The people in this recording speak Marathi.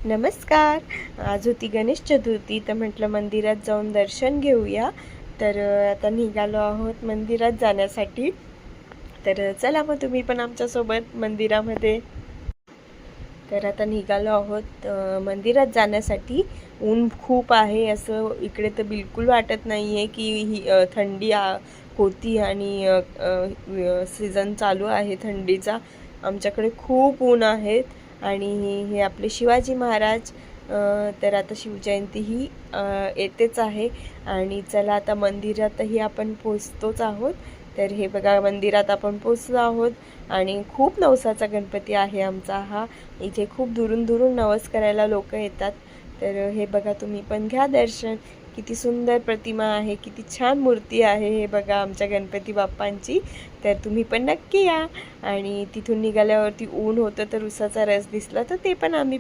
नमस्कार. आज होती गणेश चतुर्थी, तर म्हटलं मंदिरात जाऊन दर्शन घेऊया. तर आता निघालो आहोत मंदिरात जाण्यासाठी. तर चला मग तुम्ही पण आमच्यासोबत मंदिरामध्ये. तर आता निघालो आहोत मंदिरात जाण्यासाठी. ऊन खूप आहे, असं इकडे तर बिलकुल वाटत नाही आहे की ही थंडी होती आणि सीझन चालू आहे थंडीचा. आमच्याकडे खूप ऊन आहेत आणि हे आपले शिवाजी महाराज. तर आता शिवजयंती ही येतेच आहे आणि चला आता मंदिरातही आपण पोचतोच आहोत. तर हे बघा, मंदिरात आपण पोचलो आहोत आणि खूप नवसाचा गणपती आहे आमचा हा. इथे खूप दुरून दुरून नवस करायला लोक येतात. तर हे बघा, तुम्ही पण घ्या दर्शन. किती सुंदर प्रतिमा आहे, किती छान मूर्ती आहे हे बघा आमच्या गणपती बाप्पांची. तर तुम्ही पण नक्की या. आणि तिथून निघाल्यावरती ऊन होतं तर उसाचा रस दिसला तर ते पण आम्ही